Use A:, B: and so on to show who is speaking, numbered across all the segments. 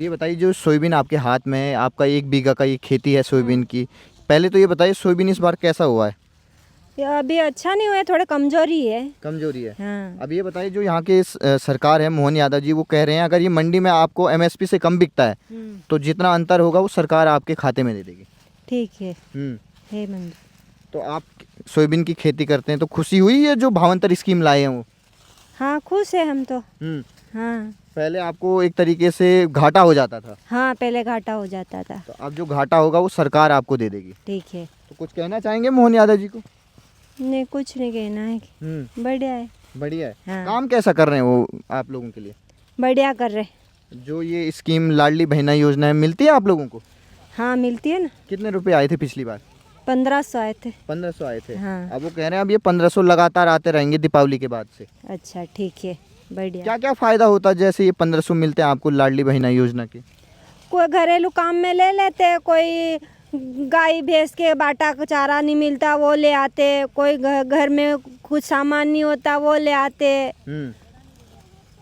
A: ये बताइए जो सोयाबीन आपके हाथ में है, आपका 1 बीघा का ये खेती है सोयाबीन की। पहले तो ये बताइए सोयाबीन इस बार कैसा हुआ है?
B: ये अभी अच्छा नहीं हुआ है, थोड़ा कमजोरी है।
A: कमजोरी है।
B: हाँ।
A: अब ये बताइए जो यहाँ के सरकार है मोहन यादव जी, वो कह रहे हैं अगर ये मंडी में आपको एमएसपी से कम बिकता है तो जितना अंतर होगा वो सरकार आपके खाते में दे देगी।
B: ठीक है।
A: हम्म।
B: है मंजूर।
A: तो आप सोयाबीन की खेती करते हैं तो खुशी हुई है जो भावंतर स्कीम लाए हैं वो?
B: हाँ खुश है हम तो। हाँ।
A: पहले आपको एक तरीके से घाटा हो जाता था।
B: हाँ पहले घाटा हो जाता था।
A: तो अब जो घाटा होगा वो सरकार आपको दे देगी।
B: ठीक है।
A: तो कुछ कहना चाहेंगे मोहन यादव जी को?
B: नहीं कुछ नहीं कहना है। बढ़िया है।
A: बढ़िया है।
B: हाँ।
A: काम कैसा कर रहे हैं वो आप लोगों के लिए?
B: बढ़िया कर रहे।
A: जो ये स्कीम लाडली बहना योजना है मिलती है आप लोगों को?
B: हाँ मिलती है ना।
A: कितने रुपए आए थे पिछली बार?
B: 1500 आए थे।
A: 1500 आए थे।
B: हाँ।
A: अब वो कह रहे हैं अब ये 1500 लगातार आते रहेंगे दीपावली के बाद से।
B: अच्छा ठीक है। बढ़िया।
A: क्या क्या फायदा होता है जैसे ये 1500 मिलते हैं आपको लाडली बहना योजना के?
B: कोई घरेलू काम में ले लेते, कोई गाय भैंस के बाटा का चारा नहीं मिलता वो ले आते, कोई घर में कुछ सामान नहीं होता वो ले आते,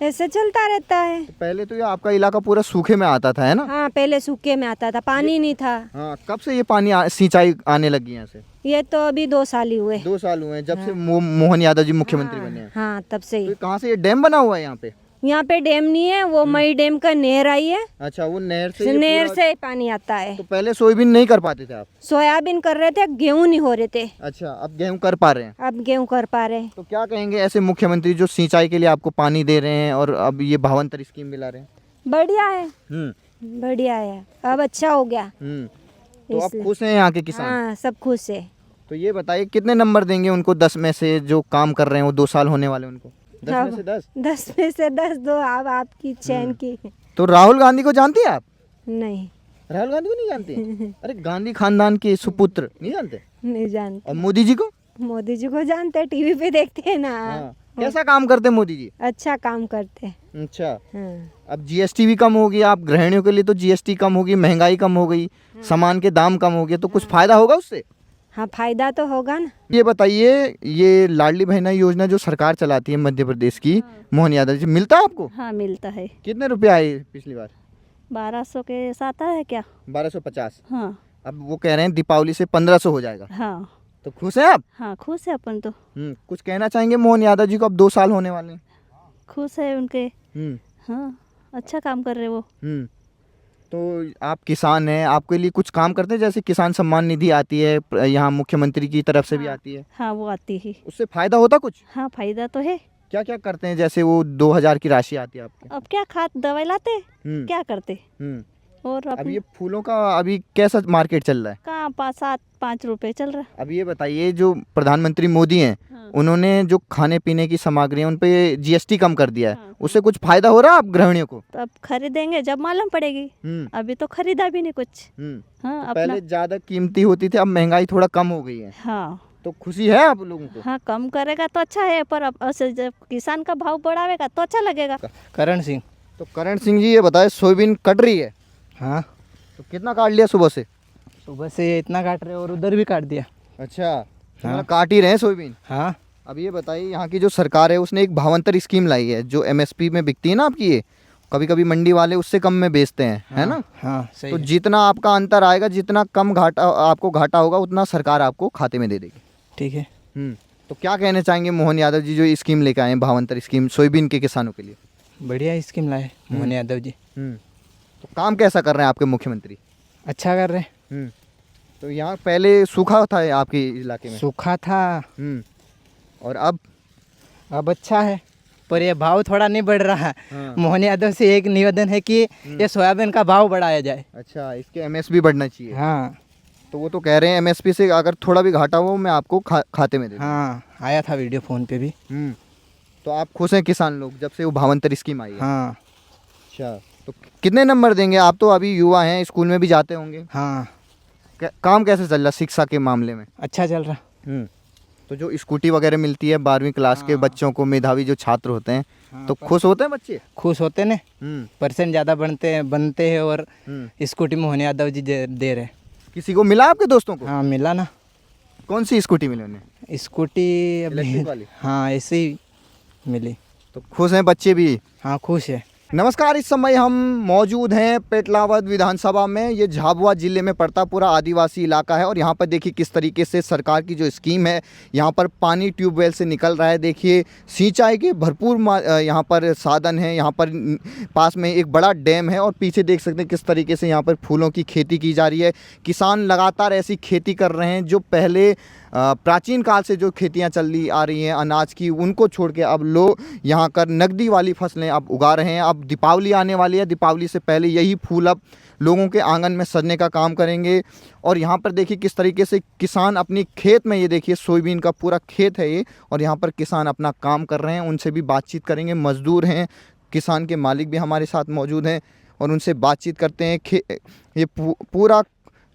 B: ऐसे चलता रहता है।
A: तो पहले तो ये आपका इलाका पूरा सूखे में आता था है ना?
B: हाँ पहले सूखे में आता था, पानी नहीं था।
A: हाँ, कब से ये पानी सिंचाई आने लगी यहाँ से?
B: ये तो अभी 2 साल ही हुए।
A: 2 साल हुए हैं जब से मोहन यादव जी मुख्यमंत्री बने हैं।
B: हाँ तब से
A: तो
B: ही।
A: कहाँ से ये डैम बना हुआ है यहाँ पे?
B: यहाँ पे डैम नहीं है, वो मई डैम का नहर आई है।
A: अच्छा, वो नहर से
B: नहर से पानी आता है।
A: तो पहले सोयाबीन नहीं कर पाते थे आप?
B: सोयाबीन कर रहे थे, गेहूं नहीं हो रहे थे।
A: अच्छा, अब गेहूं कर पा रहे हैं।
B: अब गेहूं कर पा रहे हैं।
A: तो क्या कहेंगे ऐसे मुख्यमंत्री जो सिंचाई के लिए आपको पानी दे रहे हैं और अब ये भावंतर स्कीम मिला रहे हैं?
B: बढ़िया है।
A: हम्म।
B: अब अच्छा हो गया।
A: तो आप
B: इसलिए।
A: खुश हैं यहाँ के किसान?
B: हाँ सब खुश है।
A: तो ये बताइए कितने नंबर देंगे उनको 10 में से, जो काम कर रहे हैं वो 2 साल होने वाले उनको? 10 में से 10?
B: 10 में से 10 दो। अब आपकी चैन की।
A: तो राहुल गांधी को जानती है आप?
B: नहीं।
A: राहुल गांधी को नहीं जानते? अरे गांधी खानदान के सुपुत्र नहीं जानते?
B: नहीं जानते।
A: और मोदी जी को?
B: मोदी जी को जानते, टीवी पे देखते हैं ना।
A: हाँ। कैसा काम करते हैं मोदी जी?
B: अच्छा काम करते हैं।
A: अच्छा।
B: हाँ।
A: अब जीएसटी भी कम होगी, आप गृहिणियों के लिए तो जीएसटी कम होगी, महंगाई कम हो गई, सामान के दाम कम हो गए, तो कुछ फायदा होगा उससे?
B: हाँ फायदा तो होगा ना।
A: ये बताइए ये लाडली बहना योजना जो सरकार चलाती है मध्य प्रदेश की, मोहन यादव जी, मिलता है आपको?
C: हाँ मिलता है।
A: कितने रुपए आए पिछली बार?
C: 1200 के साथ है क्या?
A: 1250।
C: हाँ।
A: अब वो कह रहे हैं दीपावली से 1500 हो जाएगा।
C: हाँ।
A: तो खुश हैं आप?
C: हाँ खुश है अपन तो।
A: कुछ कहना चाहेंगे मोहन यादव जी को? अब 2 साल होने वाले हैं।
C: खुश है उनके।
A: हम्म।
C: हाँ अच्छा काम कर रहे वो।
A: तो आप किसान हैं, आपके लिए कुछ काम करते हैं जैसे किसान सम्मान निधि आती है यहाँ मुख्यमंत्री की तरफ से भी आती है,
C: हाँ वो आती ही।
A: उससे फायदा होता कुछ?
C: हाँ फायदा तो है।
A: क्या क्या करते हैं जैसे वो 2000 की राशि आती है आपके?
C: अब क्या खाद दवाई लाते क्या करते। और
A: अब ये फूलों का अभी कैसा मार्केट चल रहा है?
C: कहाँ 5 रुपए चल रहा है।
A: अब ये बताइए जो प्रधानमंत्री मोदी हैं,
C: हाँ।
A: उन्होंने जो खाने पीने की सामग्री है उन पे जीएसटी कम कर दिया है,
C: हाँ।
A: उससे कुछ फायदा हो रहा है आप गृहिणियों को?
C: तो अब खरीदेंगे जब मालूम पड़ेगी। अभी तो खरीदा भी नहीं कुछ। हाँ
A: तो
C: अपना।
A: पहले ज्यादा कीमती होती थी, अब महंगाई थोड़ा कम हो गई है।
C: हाँ।
A: तो खुशी है आप लोगों को?
C: हाँ कम करेगा तो अच्छा है, पर अब ऐसे जब किसान का भाव बढ़ावेगा तो अच्छा लगेगा।
D: करण सिंह।
A: तो करण सिंह जी ये बताए सोयाबीन कट रही है?
D: हाँ
A: तो कितना काट लिया सुबह से?
D: सुबह से इतना काट रहे और उधर भी काट दिया।
A: अच्छा, तो मतलब काट ही रहे हैं सोयाबीन।
D: हाँ।
A: अब ये बताइए यहाँ की जो सरकार है उसने एक भावंतर स्कीम लाई है जो एमएसपी में बिकती है ना आपकी, ये कभी कभी मंडी वाले उससे कम में बेचते हैं, है ना?
D: हाँ सही
A: तो
D: है।
A: जितना आपका अंतर आएगा, जितना कम घाटा आपको घाटा होगा, उतना सरकार आपको खाते में दे देगी।
D: ठीक है।
A: तो क्या कहना चाहेंगे मोहन यादव जी जो स्कीम लेके आए हैं, भावंतर स्कीम सोयाबीन के किसानों के लिए?
D: बढ़िया स्कीम लाए मोहन यादव जी।
A: तो काम कैसा कर रहे हैं आपके मुख्यमंत्री?
D: अच्छा कर रहे हैं।
A: तो यहाँ पहले सूखा था आपके इलाके में?
D: सूखा था।
A: और अब
D: अच्छा है, पर ये भाव थोड़ा नहीं बढ़ रहा है।
A: हाँ।
D: मोहन यादव से एक निवेदन है कि ये सोयाबीन का भाव बढ़ाया जाए।
A: अच्छा, इसके एमएसपी बढ़ना चाहिए।
D: हाँ।
A: तो वो तो कह रहे हैं एमएसपी से अगर थोड़ा भी घाटा हो मैं आपको खाते में दे दूँ।
D: हाँ आया था वीडियो फ़ोन पे भी।
A: तो आप खुश हैं किसान लोग जब से वो भावंतर स्कीम आई है?
D: हाँ।
A: अच्छा, तो कितने नंबर देंगे? आप तो अभी युवा हैं, स्कूल में भी जाते होंगे।
D: हाँ।
A: काम कैसे चल रहा शिक्षा के मामले में?
D: अच्छा चल रहा।
A: तो जो स्कूटी वगैरह मिलती है 12वीं क्लास के बच्चों को, मेधावी जो छात्र होते हैं, तो खुश होते हैं बच्चे?
D: खुश होते ने। परसेंट ज़्यादा बनते हैं और स्कूटी मोहन यादव जी दे रहे।
A: किसी को मिला आपके दोस्तों को?
D: हाँ मिला ना।
A: कौन सी स्कूटी मिली उन्हें?
D: स्कूटी
A: इलेक्ट्रिक वाली?
D: हाँ ऐसे ही मिली।
A: तो खुश हैं बच्चे भी?
D: हाँ खुश है।
A: नमस्कार, इस समय हम मौजूद हैं पेटलावद विधानसभा में। ये झाबुआ ज़िले में पड़ता पूरा आदिवासी इलाका है और यहाँ पर देखिए किस तरीके से सरकार की जो स्कीम है, यहाँ पर पानी ट्यूबवेल से निकल रहा है। देखिए सिंचाई के भरपूर यहाँ पर साधन हैं। यहाँ पर पास में एक बड़ा डैम है और पीछे देख सकते हैं किस तरीके से यहाँ पर फूलों की खेती की जा रही है। किसान लगातार ऐसी खेती कर रहे हैं जो पहले प्राचीन काल से जो खेतियां चली आ रही हैं अनाज की, उनको छोड़ के अब लोग यहाँ कर नकदी वाली फसलें अब उगा रहे हैं। अब दीपावली आने वाली है, दीपावली से पहले यही फूल अब लोगों के आंगन में सजने का काम करेंगे। और यहाँ पर देखिए किस तरीके से किसान अपनी खेत में, ये देखिए सोयाबीन का पूरा खेत है ये, और यहाँ पर किसान अपना काम कर रहे हैं। उनसे भी बातचीत करेंगे। मज़दूर हैं, किसान के मालिक भी हमारे साथ मौजूद हैं और उनसे बातचीत करते हैं। ये पूरा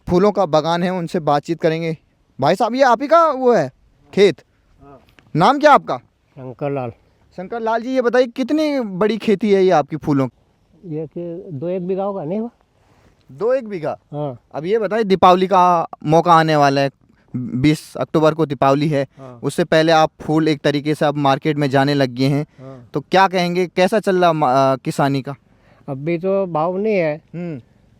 A: फूलों का बागान है, उनसे बातचीत करेंगे। भाई साहब, ये आप ही का वो है खेत? नाम क्या आपका?
E: शंकर लाल।
A: शंकर लाल जी, ये बताइए कितनी बड़ी खेती है ये आपकी फूलों की?
E: ये कि 2-1 बीघा होगा नहीं हुआ?
A: 2-1 बीघा।
E: हाँ।
A: अब ये बताइए दीपावली का मौका आने वाला है, 20 अक्टूबर को दीपावली है।
E: हाँ।
A: उससे पहले आप फूल एक तरीके से अब मार्केट में जाने लग गए हैं।
E: हाँ।
A: तो क्या कहेंगे, कैसा चल रहा किसानी का?
E: अभी तो भाव नहीं है,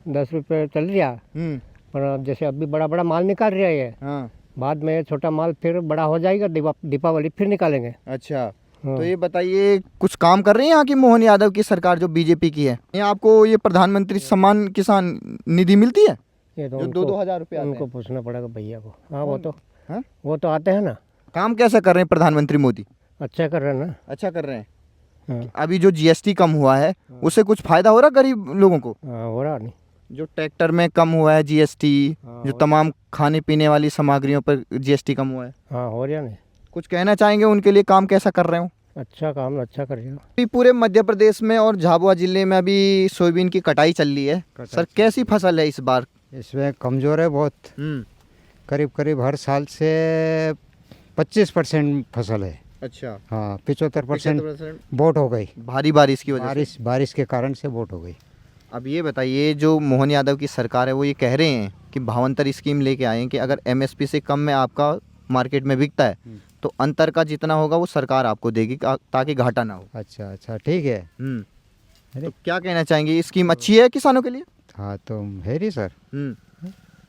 E: 10 रुपये चल रहा,
A: हम्म।
E: पर अब जैसे अभी बड़ा बड़ा माल निकाल रहा है,
A: हाँ।
E: बाद में छोटा माल फिर बड़ा हो जाएगा, दीपावली फिर निकालेंगे।
A: अच्छा।
E: हाँ।
A: तो ये बताइए कुछ काम कर रही है यहाँ की मोहन यादव की सरकार जो बीजेपी की है? ये आपको ये प्रधानमंत्री सम्मान किसान निधि मिलती है
E: ये तो
A: जो 2-2 हज़ार रुपये आते
E: उनको
A: हैं?
E: पूछना पड़ेगा भैया को। हाँ, वो तो
A: हाँ?
E: वो तो आते हैं ना,
A: काम कैसा कर रहे हैं प्रधानमंत्री मोदी?
E: अच्छा कर रहे हैं ना।
A: अच्छा कर रहे हैं।
E: हाँ।
A: अभी जो जीएसटी कम हुआ है उससे कुछ फायदा हो रहा गरीब लोगों को?
E: हाँ, हो रहा नहीं।
A: जो ट्रैक्टर में कम हुआ है जीएसटी,
E: हाँ,
A: जो तमाम खाने पीने वाली सामग्रियों पर जीएसटी कम हुआ है,
E: हाँ, हो रहा नहीं।
A: कुछ कहना चाहेंगे उनके लिए? काम कैसा कर रहे हो?
E: अच्छा काम अच्छा कर रहे हो।
A: अभी पूरे मध्य प्रदेश में और झाबुआ जिले में अभी सोयाबीन की कटाई चल रही है। सर, कैसी फसल है इस बार?
F: इसमें कमज़ोर है बहुत। करीब करीब हर साल से 25% फसल है।
A: अच्छा।
F: हाँ, 75% बोट हो गई।
A: भारी बारिश की वजह से।
F: बारिश के कारण से बोट हो गई।
A: अब ये बताइए, जो मोहन यादव की सरकार है वो ये कह रहे हैं कि भावांतर स्कीम लेके आए हैं कि अगर एमएसपी से कम में आपका मार्केट में बिकता है तो अंतर का जितना होगा वो सरकार आपको देगी ताकि घाटा ना हो।
F: अच्छा अच्छा, ठीक है।
A: तो क्या कहना चाहेंगे, ये स्कीम अच्छी है किसानों के लिए?
F: हाँ, तो है ही सर।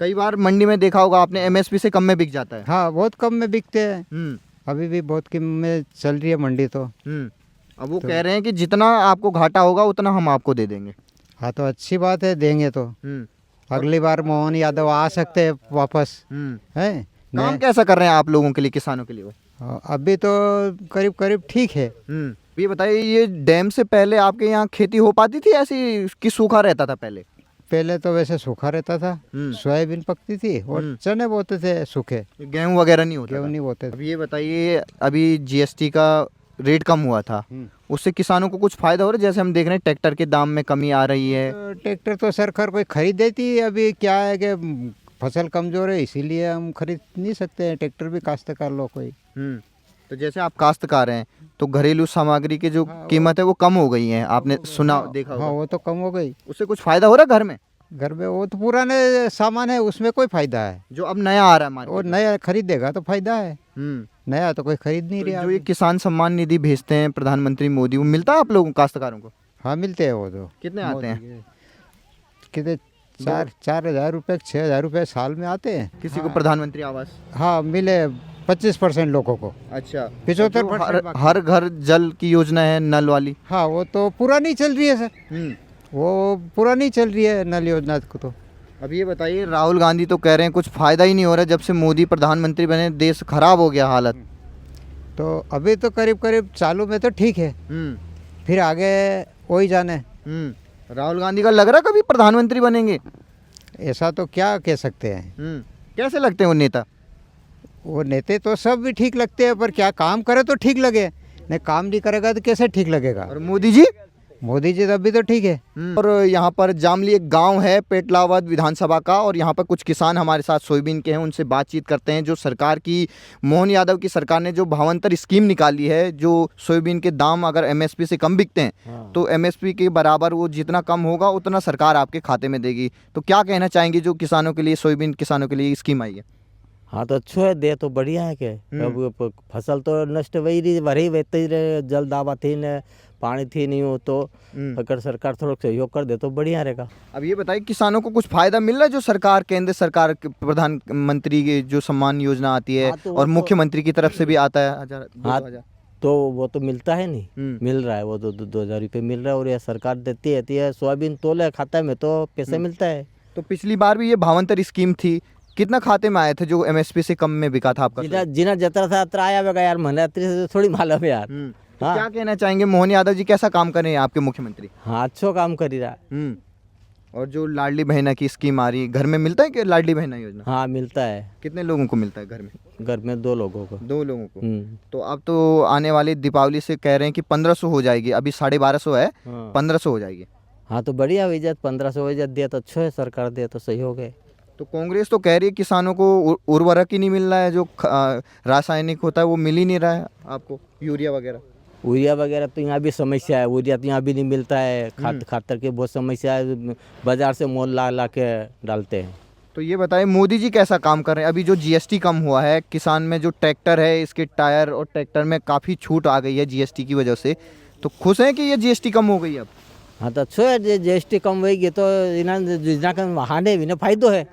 A: कई बार मंडी में देखा होगा आपने, एमएसपी से कम में बिक जाता है।
F: हाँ, बहुत कम में बिकते हैं। अभी भी बहुत कम में चल रही है मंडी तो।
A: अब वो कह रहे हैं कि जितना आपको घाटा होगा उतना हम आपको दे देंगे।
F: हाँ, तो अच्छी बात है, देंगे तो। अगली बार मोहन यादव आ सकते हैं वापस, है?
A: काम कैसा कर रहे हैं आप लोगों के लिए, किसानों के लिए वो?
F: अभी तो करीब करीब ठीक है।
A: ये बताइए, ये डैम से पहले आपके यहाँ खेती हो पाती थी ऐसी कि सूखा रहता था पहले?
F: पहले तो वैसे सूखा रहता था, सोयाबीन पकती थी और चने बोते थे सूखे,
A: गेहूं वगैरह नहीं होता?
F: गेहूं नहीं बोते थे।
A: अब ये बताइए, अभी जीएसटी का रेट कम हुआ था, उससे किसानों को कुछ फायदा हो रहा है? जैसे हम देख रहे हैं ट्रैक्टर के दाम में कमी आ रही है।
F: ट्रैक्टर तो सरकार कोई खरीद देती है। अभी क्या है कि फसल कमजोर है, इसीलिए हम खरीद नहीं सकते हैं ट्रैक्टर भी। काश्तकार लोग कोई
A: तो जैसे आप काश्तकार हैं तो घरेलू सामग्री की जो कीमत है वो कम हो गई है, आपने सुना देखा होगा।
F: हाँ, वो तो कम हो गई।
A: उससे कुछ फायदा हो रहा है घर में?
F: घर में वो तो पुराने सामान है, उसमें कोई फायदा है।
A: जो अब नया आ रहा है मार्केट
F: और
A: में।
F: नया खरीदेगा तो फायदा है। नया तो कोई खरीद नहीं रहा।
A: जो ये किसान सम्मान निधि भेजते हैं प्रधानमंत्री मोदी, वो मिलता है आप लोगों काश्तकारों को?
F: हाँ, मिलते हैं वो तो।
A: कितने आते हैं?
F: कितने 4,000 रुपये 6,000 रुपये साल में आते हैं
A: किसी को प्रधानमंत्री आवास?
F: हाँ, मिले 25% लोगों को।
A: अच्छा।
F: 75%
A: हर घर जल की योजना है, नल वाली।
F: हाँ, वो तो पूरा नहीं चल रही है सर। वो पूरा नहीं चल रही है नल योजना को तो।
A: अब ये बताइए, राहुल गांधी तो कह रहे हैं कुछ फ़ायदा ही नहीं हो रहा, जब से मोदी प्रधानमंत्री बने देश खराब हो गया हालत।
F: तो अभी तो करीब करीब चालू में तो ठीक है, फिर आगे वही जाने।
A: राहुल गांधी का लग रहा है कभी प्रधानमंत्री बनेंगे?
F: ऐसा तो क्या कह सकते हैं।
A: कैसे लगते हैं वो नेता?
F: वो नेता तो सब भी ठीक लगते हैं, पर क्या काम करे तो ठीक लगे, नहीं काम नहीं करेगा तो कैसे ठीक लगेगा।
A: और मोदी जी?
F: मोदी जी अभी तो ठीक है।
A: और यहाँ पर जामली एक गांव है पेटलावद विधानसभा का, और यहाँ पर कुछ किसान हमारे साथ सोयाबीन के हैं, उनसे बातचीत करते हैं। जो सरकार की, मोहन यादव की सरकार ने जो भावांतर स्कीम निकाली है, जो सोयाबीन के दाम अगर एमएसपी से कम बिकते हैं तो एमएसपी के बराबर वो जितना कम होगा उतना सरकार आपके खाते में देगी। तो क्या कहना चाहेंगे जो किसानों के लिए, सोयाबीन किसानों के लिए स्कीम आई है?
G: हाँ तो अच्छो है, दे तो बढ़िया है के। अब फसल तो नष्ट वही रही भरी वैसे ही रहे, जल दावा थी न पानी थी नहीं हो, तो अगर सरकार थोड़ा सहयोग कर दे तो बढ़िया रहेगा।
A: अब ये बताइए किसानों को कुछ फायदा मिल रहा है जो सरकार केंद्र सरकार के प्रधानमंत्री की जो सम्मान योजना आती है
G: हाँ, तो
A: और मुख्यमंत्री की तरफ से भी आता है 1000
G: हाँ
A: 2000?
G: तो वो तो मिलता है नहीं, मिल रहा है वो 2,000 रुपये मिल रहा है, और यह सरकार देती रहती है। सोयाबीन तोले खाते में तो पैसे मिलता है।
A: तो पिछली बार भी ये भावंतर स्कीम थी, कितना खाते में आए थे जो एमएसपी से कम में बिका था आपका?
G: जिना जतरा था अतरा आया होगा यार, मन से थोड़ी मालूम है यार।
A: तो क्या कहना चाहेंगे मोहन यादव जी, कैसा काम कर रहे हैं आपके मुख्यमंत्री?
G: हाँ अच्छो काम कर रहा है।
A: और जो लाडली बहना की स्कीम आ रही है, घर में मिलता है कि लाडली बहना योजना?
G: हाँ मिलता है।
A: कितने लोगों को मिलता है घर में?
G: घर में 2 लोगों को।
A: 2 लोगों को। तो अब तो आने वाली दीपावली से कह रहे हैं कि 1500 हो जाएगी, अभी 1250 है, 1500 हो जाएगी।
G: हाँ तो बढ़िया हुई जात, 1500 हो जात, दिया तो अच्छो है, सरकार दिया तो सही हो गए।
A: तो कांग्रेस तो कह रही है किसानों को उर्वरक ही नहीं मिल रहा है, जो रासायनिक होता है वो मिल ही नहीं रहा है आपको, यूरिया वगैरह।
G: यूरिया वगैरह तो यहाँ भी समस्या है, यूरिया तो यहाँ भी नहीं मिलता है, खातर की बहुत समस्या है, बाजार से मोल ला ला के डालते हैं।
A: तो ये बताइए मोदी जी कैसा काम कर रहे हैं? अभी जो जीएसटी कम हुआ है, किसान में जो ट्रैक्टर है इसके टायर और ट्रैक्टर में काफ़ी छूट आ गई है जीएसटी की वजह से, तो खुश हैं कि ये जीएसटी कम हो गई अब?
G: हाँ तो अच्छो है, जीएसटी कम होगी तो इन्हें हाने भी ना फायदो है।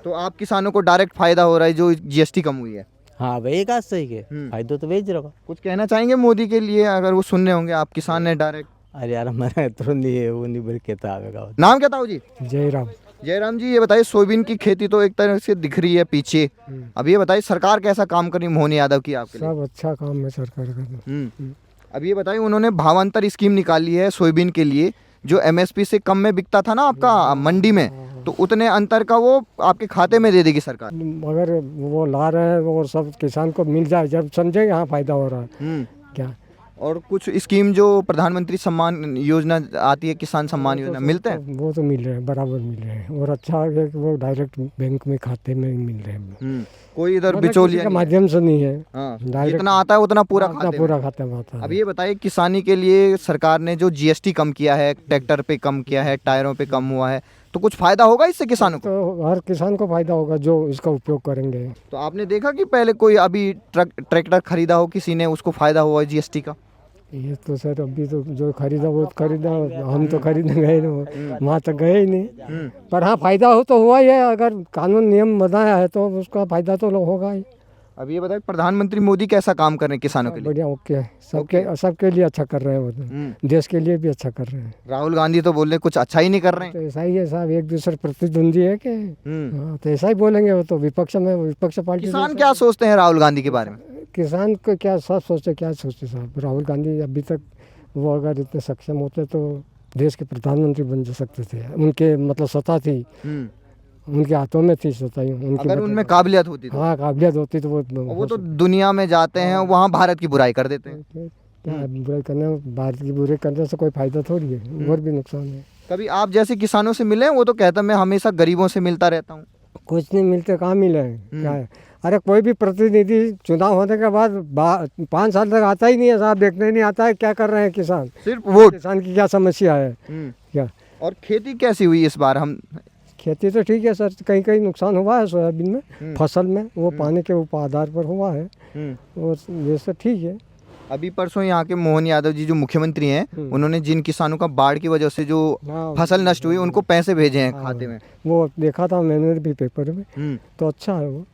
A: तो आप किसानों को डायरेक्ट फायदा हो रहा है जो जीएसटी कम हुई है?
G: हाँ वही का सही है, फायदो तो वही रहेगा।
A: कुछ कहना चाहेंगे मोदी के लिए अगर वो सुन रहे होंगे, आप किसान है डायरेक्ट?
G: अरे यार हमारा तो नहीं है, वो नहीं बोल कहता आवेगा।
A: नाम क्या था जी?
E: जयराम।
A: जयराम जी, ये बताइए सोयाबीन की खेती तो एक तरह से दिख रही है पीछे, अब ये बताइए सरकार कैसा काम कर रही है मोहन यादव की आपके लिए?
E: सब अच्छा काम है सरकार का।
A: अब ये बताइए उन्होंने भावांतर स्कीम निकाली है सोयाबीन के लिए, जो एमएसपी से कम में बिकता था ना आपका मंडी में, तो उतने अंतर का वो आपके खाते में दे देगी सरकार।
E: अगर वो ला रहे हैं वो सब किसान को मिल जाए, जब समझे यहाँ फायदा हो रहा है क्या।
A: और कुछ स्कीम जो प्रधानमंत्री सम्मान योजना आती है, किसान सम्मान योजना, मिलते हैं?
E: वो तो मिल रहे हैं, बराबर मिल रहे हैं, और अच्छा है कि वो डायरेक्ट बैंक में खाते में मिल रहे हैं।
A: कोई इधर बिचौलिया
E: के माध्यम से नहीं है,
A: जितना आता है उतना पूरा
E: खाते में आता है।
A: अब ये बताइए किसानी के लिए सरकार ने जो जीएसटी कम किया है, ट्रैक्टर पे कम किया है, टायरों पे कम हुआ है, तो कुछ फायदा होगा इससे किसानों को?
E: तो हर किसान को फायदा होगा जो इसका उपयोग करेंगे।
A: तो आपने देखा कि पहले कोई अभी ट्रैक्टर खरीदा हो किसी ने, उसको फायदा हुआ जीएसटी का?
E: ये तो सर अभी तो जो खरीदा वो खरीदा, हम तो खरीदने गए ना, वहाँ तक गए ही नहीं। पर हाँ फायदा हो तो हुआ ही है, अगर कानून नियम बनाया है तो उसका फायदा तो होगा ही।
A: अब ये बताइए प्रधानमंत्री मोदी कैसा काम कर रहे हैं किसानों के लिए?
E: बढ़िया, ओके है, सबके लिए अच्छा कर रहे हैं, वो देश के लिए भी अच्छा कर रहे हैं।
A: राहुल गांधी तो बोल रहे कुछ अच्छा ही नहीं कर रहे हैं।
E: तो ऐसा ही है साहब, एक दूसरे प्रतिद्वंदी है कि हाँ, तो ऐसा ही बोलेंगे वो तो विपक्ष में, विपक्ष पार्टी।
A: किसान क्या सोचते हैं राहुल गांधी के बारे में?
E: किसान को क्या सब सोचते, क्या सोचते साहब। राहुल गांधी अभी तक वो अगर इतने सक्षम होते तो देश के प्रधानमंत्री बन सकते थे, उनके मतलब सत्ता थी, उनके हाथों में थी सत्ता,
A: अगर उनमें काबिलियत होती तो।
E: हाँ काबिलियत होती तो
A: वो तो दुनिया में जाते हैं, वहाँ भारत की बुराई कर देते हैं।
E: क्या बुराई करने, भारत की बुराई करने से कोई फायदा थोड़ी है, और भी नुकसान है।
A: कभी आप जैसे किसानों से मिले? वो तो कहता मैं हमेशा गरीबों से मिलता रहता हूँ।
E: कुछ नहीं मिलते, कहाँ मिले क्या है। अरे कोई भी प्रतिनिधि चुनाव होने के बाद 5 साल तक आता ही नहीं है साहब, देखने नहीं आता है क्या कर रहे हैं किसान,
A: सिर्फ वोट।
E: किसान की क्या समस्या है क्या।
A: और खेती कैसी हुई इस बार? हम
E: खेती तो ठीक है सर, कहीं कहीं नुकसान हुआ है सोयाबीन में, फसल में, वो पानी के आधार पर हुआ है, और वैसे ठीक है।
A: अभी परसों यहाँ के मोहन यादव जी जो मुख्यमंत्री हैं, उन्होंने जिन किसानों का बाढ़ की वजह से जो फसल नष्ट हुई उनको पैसे भेजे हैं खाते में।
E: वो देखा था मैंने भी पेपर में, तो अच्छा है वो,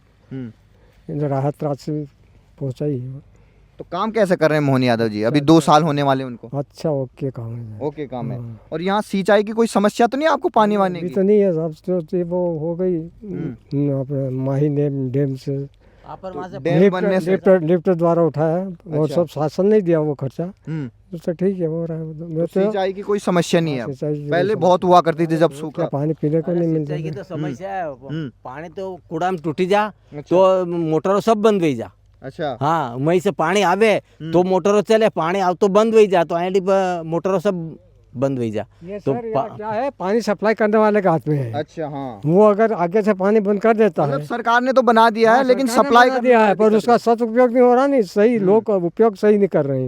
E: राहत राशि पहुँचाई है।
A: तो काम कैसे कर रहे हैं मोहन यादव जी? अभी 2 साल होने वाले उनको।
E: अच्छा, ओके काम है,
A: ओके काम है। और यहाँ सिंचाई की कोई समस्या तो नहीं आपको पानी वानी की?
E: तो नहीं है साहब, तो वो हो गई माही डैम से, लिफ्ट द्वारा उठाया, और सब शासन नहीं दिया वो खर्चा, तो ठीक है, हो रहा है।
A: सिंचाई की कोई समस्या नहीं है? पहले बहुत हुआ करती थी जब सूखा,
E: पानी पीने को नहीं मिलता।
G: तो समस्या है, पानी तो कूड़ा में टूटी जा तो मोटरों सब बंद हुई जा।
A: अच्छा
G: हाँ, वहीं से पानी आवे तो मोटरों चले, पानी आव तो बंद हुई जा, तो मोटरों सब बंद हुई जा। तो
E: क्या है, पानी सप्लाई करने वाले के हाथ में है।
A: अच्छा हाँ,
E: वो अगर आगे से पानी बंद कर देता है,
A: सरकार ने तो बना दिया है, लेकिन सप्लाई
E: कर दिया है, पर उसका सदुपयोग नहीं हो रहा, नहीं सही, लोग उपयोग सही नहीं कर रहे हैं।